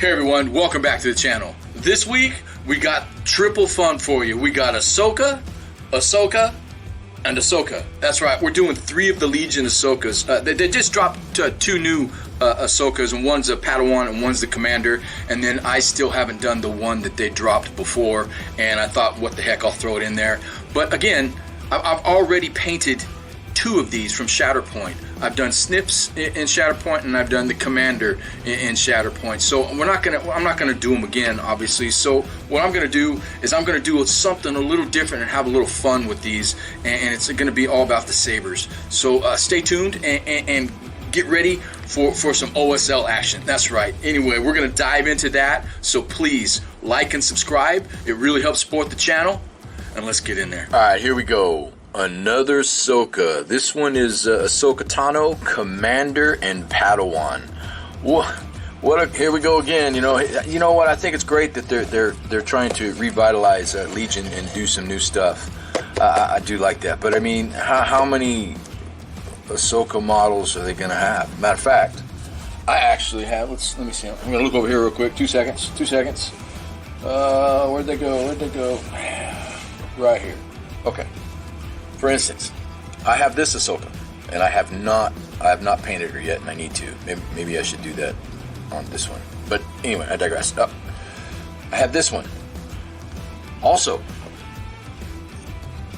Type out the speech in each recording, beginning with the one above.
Hey everyone, welcome back to the channel. This week, we got triple fun for you. We got Ahsoka, and Ahsoka. That's right, we're doing 3 of the Legion Ahsokas. They just dropped 2 new Ahsokas, and one's a Padawan and one's the Commander, and then I still haven't done the one that they dropped before, and I thought, what the heck, I'll throw it in there. But again, I've already painted 2 of these from Shatterpoint. I've done Snips in Shatterpoint, and I've done the Commander in Shatterpoint. So I'm not gonna do them again, obviously. So what I'm gonna do is I'm gonna do something a little different and have a little fun with these, and it's gonna be all about the sabers. So stay tuned and get ready for some OSL action. That's right. Anyway, we're gonna dive into that. So please like and subscribe. It really helps support the channel. And let's get in there. All right, here we go. Another Ahsoka. This one is Ahsoka Tano, Commander, and Padawan. Here we go again. You know what? I think it's great that they're trying to revitalize Legion and do some new stuff. I do like that. But I mean, how many Ahsoka models are they gonna have? Matter of fact, I actually have. Let me see. I'm gonna look over here real quick. 2 seconds. 2 seconds. Where'd they go? Where'd they go? Right here. Okay. For instance, I have this Ahsoka, and I have not painted her yet, and I need to. Maybe I should do that on this one. But anyway, I digress. I have this one. Also,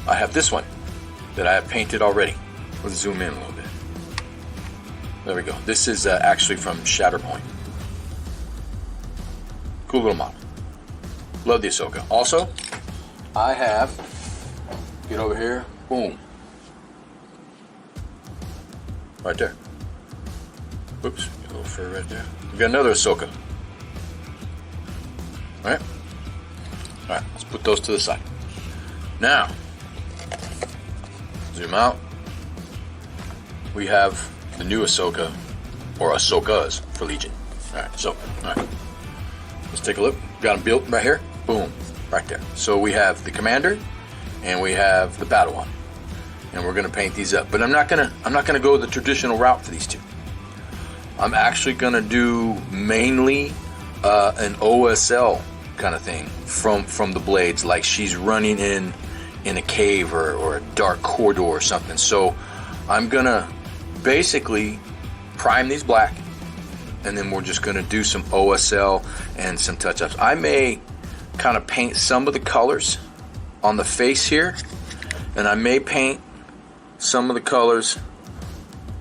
I have this one that I have painted already. Let's zoom in a little bit. There we go. This is actually from Shatterpoint. Cool little model. Love the Ahsoka. Also, I have, get over here. Boom. Right there. Oops, a little fur right there. We got another Ahsoka. Alright, let's put those to the side. Now, zoom out. We have the new Ahsoka, or Ahsokas for Legion. Alright, let's take a look. Got them built right here. Boom, right there. So we have the Commander, and we have the Padawan, and we're going to paint these up. But I'm not gonna go the traditional route for these 2. I'm actually going to do mainly an OSL kind of thing from the blades, like she's running in a cave or a dark corridor or something. So I'm going to basically prime these black, and then we're just going to do some OSL and some touch-ups. I may kind of paint some of the colors on the face here, and I may paint some of the colors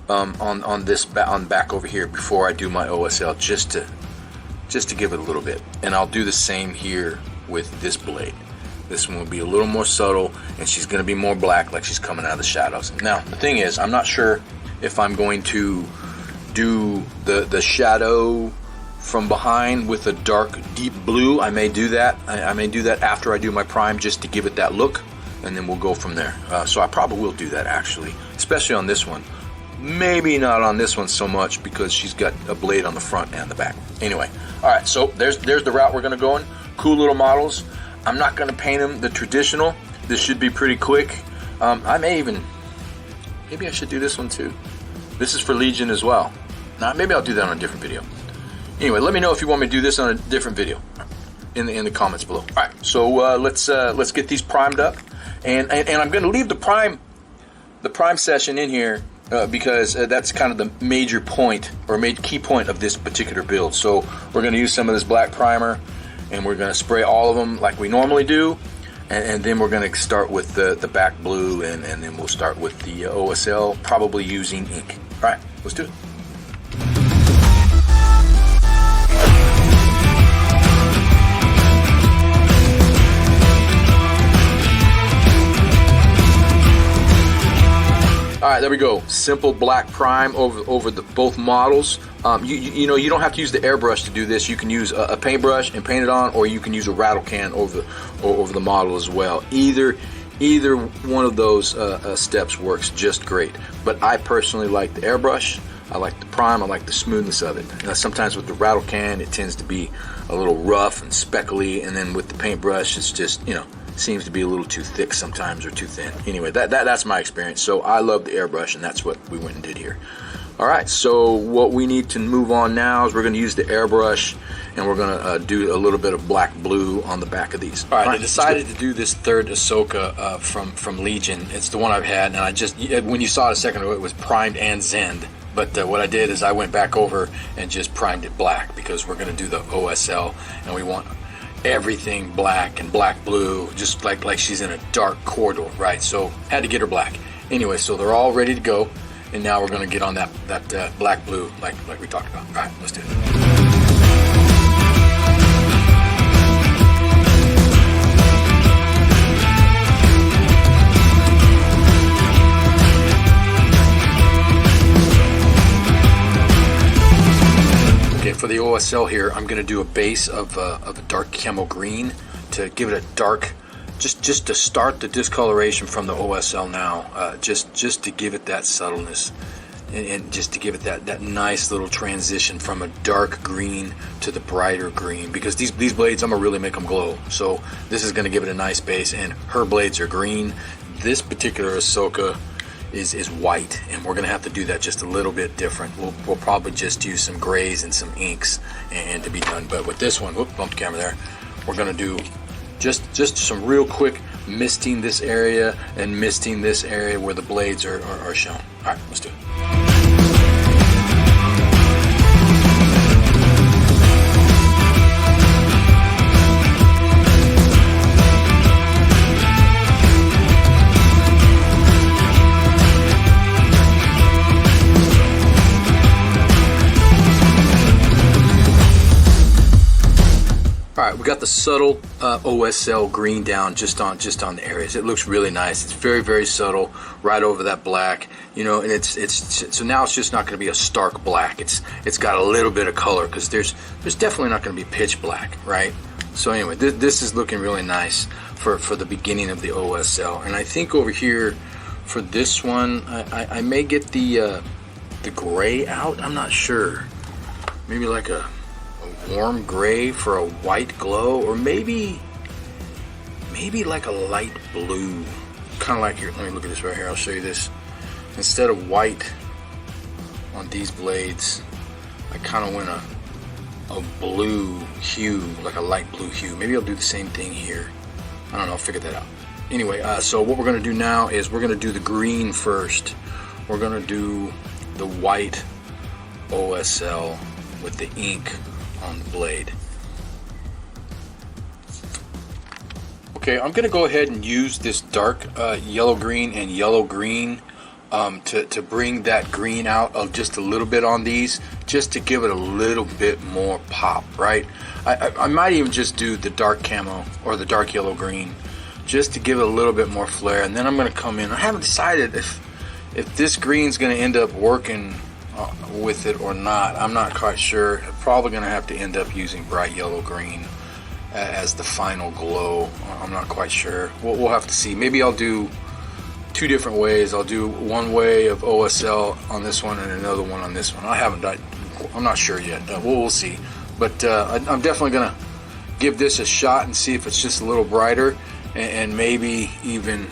on the back over here before I do my OSL, just to give it a little bit. And I'll do the same here with this blade. This one will be a little more subtle, and she's going to be more black, like she's coming out of the shadows. Now the thing is, I'm not sure if I'm going to do the shadow from behind with a dark deep blue. I may do that. I may do that after I do my prime, just to give it that look, and then we'll go from there. So I probably will do that, actually, especially on this one. Maybe not on this one so much, because she's got a blade on the front and the back. Anyway, all right, so there's the route we're going to go in. Cool little models. I'm not going to paint them the traditional. This should be pretty quick. Maybe I should do this one too. This is for Legion as well. Now, maybe I'll do that on a different video. Anyway, let me know if you want me to do this on a different video in the comments below. All right, so let's get these primed up, and I'm going to leave the prime session in here because that's kind of the major point or key point of this particular build. So we're going to use some of this black primer, and we're going to spray all of them like we normally do, and then we're going to start with the back blue, and then we'll start with the OSL, probably using ink. All right, let's do it. All right, there we go. Simple black prime over both models. You know, you don't have to use the airbrush to do this. You can use a paintbrush and paint it on, or you can use a rattle can over the model as well. Either one of those steps works just great. But I personally like the airbrush. I like the prime. I like the smoothness of it. Sometimes with the rattle can, it tends to be a little rough and speckly, and then with the paintbrush, it's just, seems to be a little too thick sometimes, or too thin. Anyway, that's my experience. So I love the airbrush, and that's what we went and did here. All right, so what we need to move on now is we're going to use the airbrush, and we're going to do a little bit of black blue on the back of these. All right, I decided to do this third Ahsoka from Legion. It's the one I've had, and I just, when you saw it a second ago, it was primed and zenned. But what I did is I went back over and just primed it black, because we're going to do the OSL, and we want everything black and black blue, just like she's in a dark corridor, right? So had to get her black. Anyway, so they're all ready to go. And now we're going to get on that black blue like we talked about. All right, let's do it. Okay, for the OSL here, I'm going to do a base of a dark camo green to give it a dark, just to start the discoloration from the OSL now, just to give it that subtleness, and just to give it that nice little transition from a dark green to the brighter green, because these blades, I'm gonna really make them glow. So this is gonna give it a nice base, and her blades are green. This particular Ahsoka is white, and we're gonna have to do that just a little bit different. We'll probably just use some grays and some inks and to be done. But with this one, whoop, bumped the camera there, we're gonna do just some real quick misting this area and misting this area where the blades are shown. All right, let's do it. Alright, we got the subtle OSL green down just on the areas. It looks really nice. It's very, very subtle, right over that black. You know, and it's so now it's just not going to be a stark black. It's got a little bit of color, because there's definitely not going to be pitch black, right? So anyway, this is looking really nice for the beginning of the OSL. And I think over here for this one, I may get the gray out. I'm not sure. Maybe like a warm gray for a white glow, or maybe like a light blue, kind of like here. Let me look at this right here. I'll show you this. Instead of white on these blades, I kind of went a blue hue, like a light blue hue. Maybe I'll do the same thing here. I don't know, I'll figure that out. Anyway, so what we're going to do now is we're going to do the green first. We're going to do the white OSL with the ink on the blade. Okay, I'm going to go ahead and use this dark yellow green and yellow green to bring that green out of just a little bit on these, just to give it a little bit more pop, right? I might even just do the dark camo or the dark yellow green, just to give it a little bit more flair. And then I'm going to come in. I haven't decided if this green's going to end up working with it or not. I'm not quite sure. I'm probably going to have to end up using bright yellow green as the final glow. I'm not quite sure. We'll have to see. Maybe I'll do two different ways. I'll do one way of OSL on this one and another one on this one. I'm not sure yet. We'll see. But I'm definitely going to give this a shot and see if it's just a little brighter, and maybe even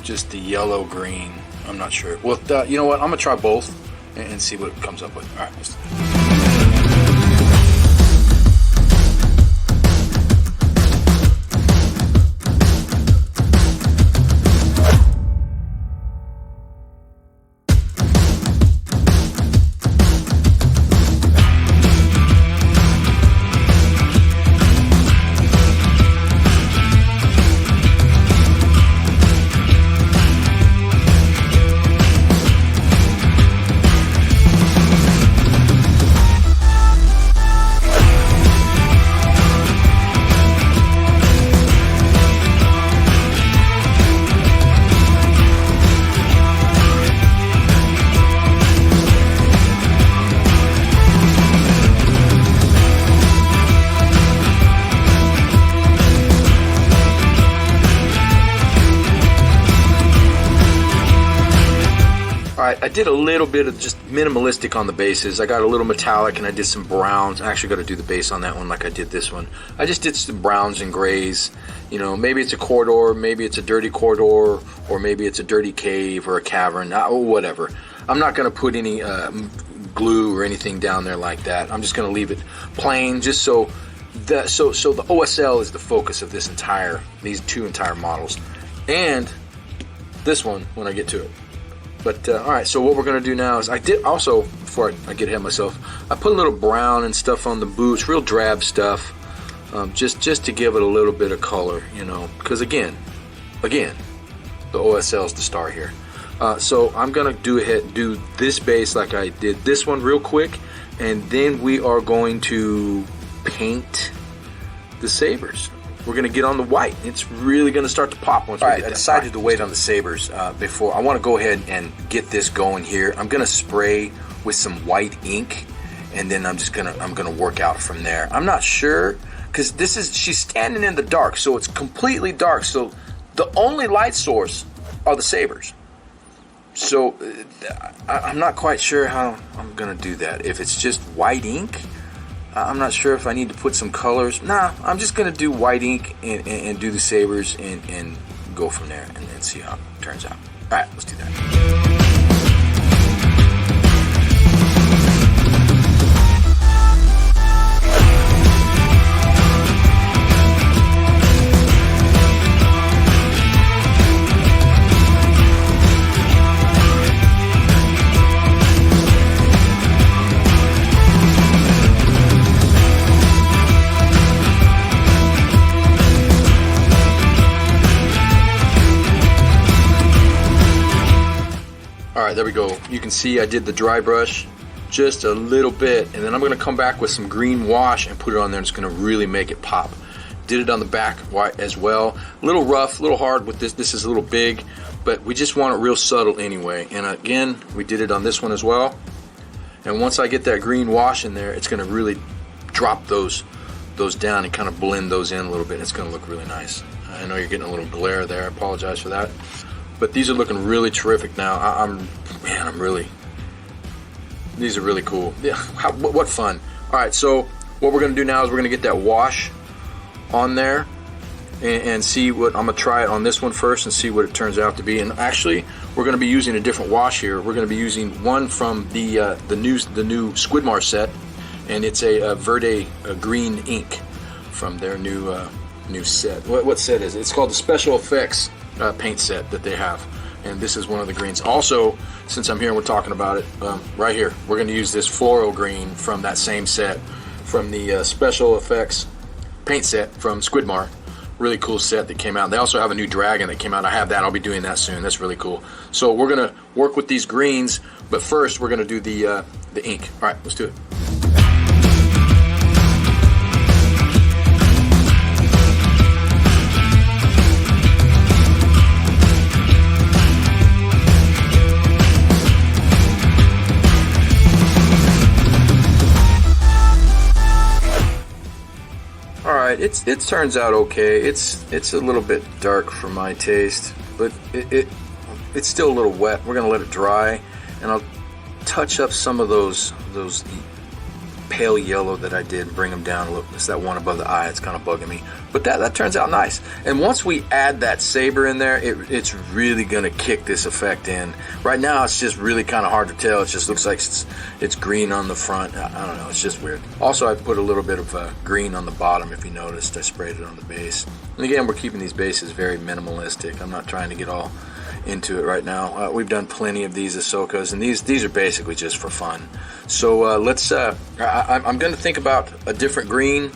just the yellow green. I'm not sure. Well, you know what? I'm going to try both and see what it comes up with. All right, let's do it. I did a little bit of just minimalistic on the bases. I got a little metallic and I did some browns. I actually got to do the base on that one like I did this one. I just did some browns and grays. You know, maybe it's a corridor, maybe it's a dirty corridor, or maybe it's a dirty cave or a cavern, whatever. I'm not going to put any glue or anything down there like that. I'm just going to leave it plain, just so the OSL is the focus of these two entire models, and this one when I get to it. But all right, so what we're going to do now is I did also, before I get ahead of myself, I put a little brown and stuff on the boots, real drab stuff, just to give it a little bit of color, you know, because again, the OSL is the star here. So I'm going to do this base like I did this one real quick, and then we are going to paint the sabers. We're going to get on the white. It's really going to start to pop once we get that. I decided to wait on the sabers before. I want to go ahead and get this going here. I'm going to spray with some white ink, and then I'm going to work out from there. I'm not sure, because she's standing in the dark, so it's completely dark. So the only light source are the sabers. So I'm not quite sure how I'm going to do that. If it's just white ink, I'm not sure if I need to put some colors. Nah, I'm just going to do white ink and do the sabers and go from there and see how it turns out. All right, let's do that. Alright, there we go. You can see I did the dry brush just a little bit, and then I'm going to come back with some green wash and put it on there, and it's going to really make it pop. Did it on the back white as well. A little rough, a little hard with this. This is a little big, but we just want it real subtle anyway. And again, we did it on this one as well. And once I get that green wash in there, it's going to really drop those down and kind of blend those in a little bit. It's going to look really nice. I know you're getting a little glare there. I apologize for that. But these are looking really terrific now. These are really cool. Yeah, what fun. All right, so what we're going to do now is we're going to get that wash on there and see what, I'm going to try it on this one first and see what it turns out to be. And actually, we're going to be using a different wash here. We're going to be using one from the new Squidmar set, and it's a Verde green ink from their new set. What set is it? It's called the Special Effects paint set that they have, and this is one of the greens. Also, since I'm here and we're talking about it, right here, we're going to use this floral green from that same set, from the Special Effects paint set from Squidmar. Really cool set that came out. They also have a new dragon that came out. I have that. I'll be doing that soon. That's really cool. So we're going to work with these greens, but first we're going to do the ink. All right, let's do it. It turns out okay. It's a little bit dark for my taste, but it's still a little wet. We're gonna let it dry, and I'll touch up some of those pale yellow that I did, bring them down a little. It's that one above the eye. It's kind of bugging me, but that turns out nice. And once we add that saber in there, it's really gonna kick this effect in. Right now, it's just really kind of hard to tell. It just looks like it's green on the front. I don't know. It's just weird. Also, I put a little bit of green on the bottom. If you noticed, I sprayed it on the base. And again, we're keeping these bases very minimalistic. I'm not trying to get all into it right now. We've done plenty of these Ahsokas, and these are basically just for fun. So let's. I'm going to think about a different green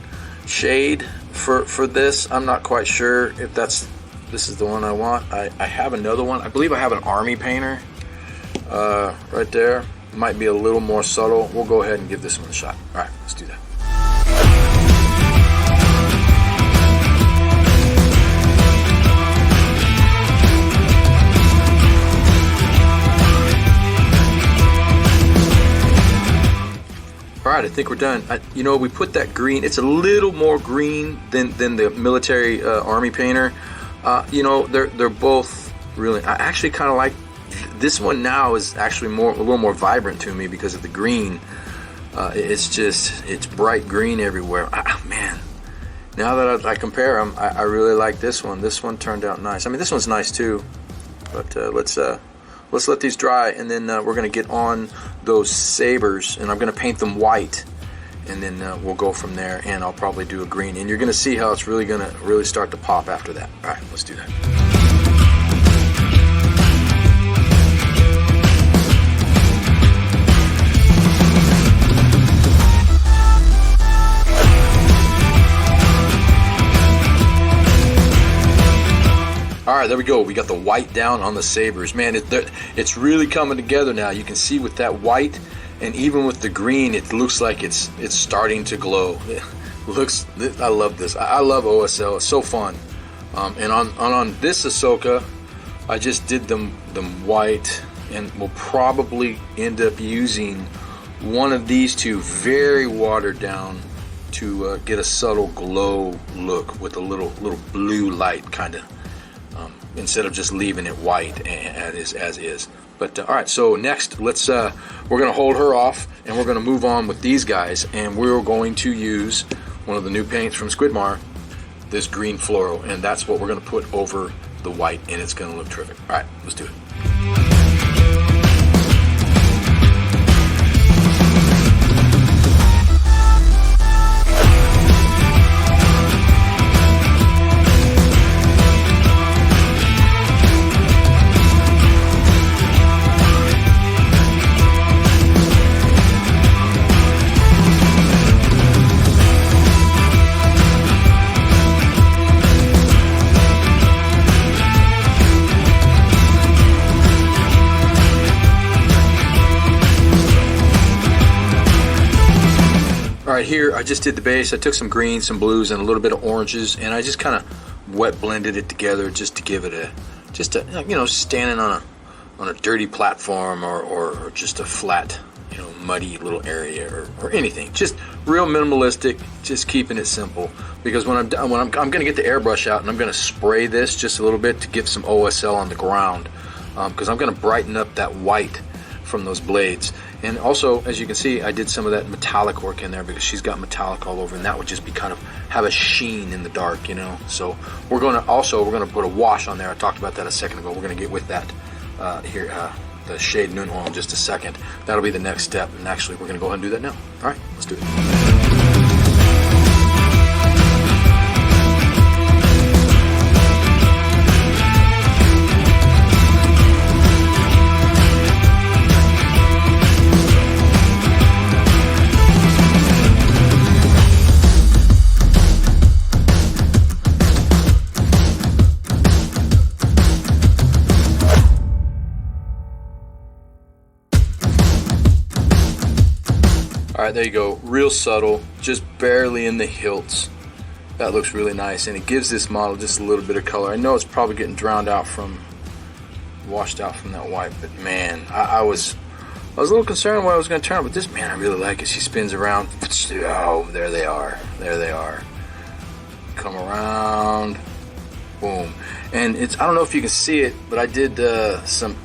shade for this. I'm not quite sure if this is the one I want. I have another one. I believe I have an army painter right there. It might be a little more subtle. We'll go ahead and give this one a shot. All right, let's do that. Alright, I think we're done. We put that green. It's a little more green than the military army painter. They're both really. I actually kind of like this one now. Is actually a little more vibrant to me because of the green. It's bright green everywhere. Man, now that I compare them, I really like this one. This one turned out nice. I mean, this one's nice too. But let's let's let these dry, and then we're going to get on those sabers, and I'm going to paint them white, and then we'll go from there, and I'll probably do a green, and you're going to see how it's really going to start to pop after that. All right, let's do that. All right, there we go. We got the white down on the sabers. Man, it's really coming together now. You can see with that white, and even with the green, it looks like it's starting to glow. I love this. I love OSL. It's so fun. And on this Ahsoka, I just did them white, and we'll probably end up using one of these two very watered down to get a subtle glow look with a little blue light kind of. Instead of just leaving it white as is. But all right, so next we're going to hold her off, and we're going to move on with these guys, and we're going to use one of the new paints from Squidmar, this green fluoro, and that's what we're going to put over the white, and it's going to look terrific. All right, let's do it. All right, here I just did the base. I took some greens, some blues, and a little bit of oranges, and I just kind of wet blended it together just to give it standing on a dirty platform or just a flat, muddy little area or anything. Just real minimalistic, just keeping it simple. Because when I'm done, I'm going to get the airbrush out, and I'm going to spray this just a little bit to give some OSL on the ground, because I'm going to brighten up that white from those blades. And also, as you can see, I did some of that metallic work in there because she's got metallic all over, and that would just be kind of have a sheen in the dark, So we're going to put a wash on there. I talked about that a second ago. We're going to get with that the shade Noon Oil in just a second. That'll be the next step, and actually we're going to go ahead and do that now. All right, let's do it. All right, there you go. Real subtle, just barely in the hilts. That looks really nice, and it gives this model just a little bit of color. I know it's probably getting washed out from that white, but man, I was a little concerned when I was going to turn, but this, man, I really like it. She spins around. Oh, there they are. There they are. Come around. Boom. And I don't know if you can see it, but I did some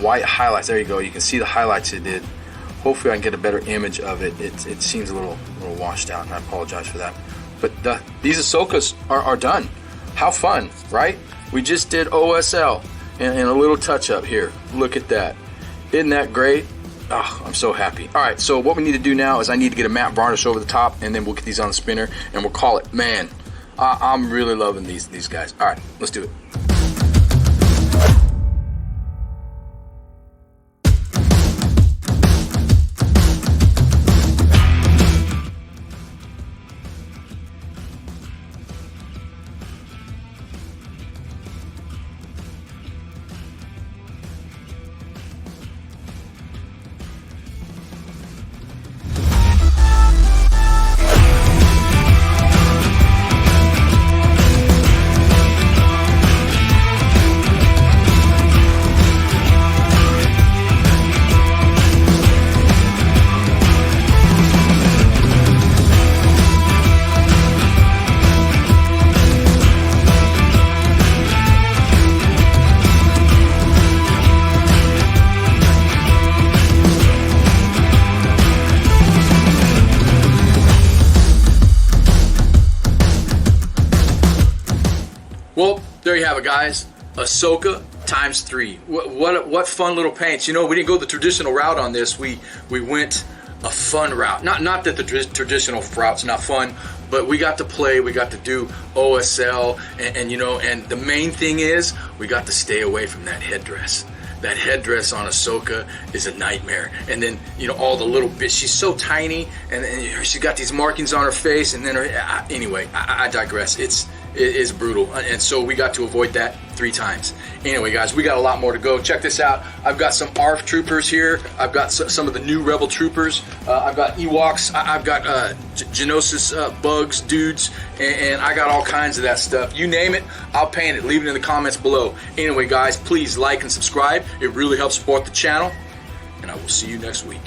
white highlights. There you go. You can see the highlights it did. Hopefully I can get a better image of it. It seems a little washed out, and I apologize for that. But these Ahsokas are done. How fun, right? We just did OSL and a little touch up here. Look at that. Isn't that great? Oh, I'm so happy. All right, so what we need to do now is I need to get a matte varnish over the top, and then we'll get these on the spinner, and we'll call it. Man, I'm really loving these guys. All right, let's do it. Well, there you have it, guys. Ahsoka times 3. What fun little paints. You know, we didn't go the traditional route on this. We went a fun route. Not that the traditional route's not fun, but we got to play, we got to do OSL, and you know, and the main thing is we got to stay away from that headdress. That headdress on Ahsoka is a nightmare. And then, you know, all the little bits. She's so tiny, and she's got these markings on her face, and then anyway, I digress. It is brutal, and so we got to avoid that 3 times. Anyway, guys, we got a lot more to go. Check this out. I've got some ARF troopers here. I've got some of the new Rebel troopers. I've got Ewoks. I've got Geonosis bugs, dudes, and I got all kinds of that stuff. You name it, I'll paint it. Leave it in the comments below. Anyway, guys, please like and subscribe. It really helps support the channel, and I will see you next week.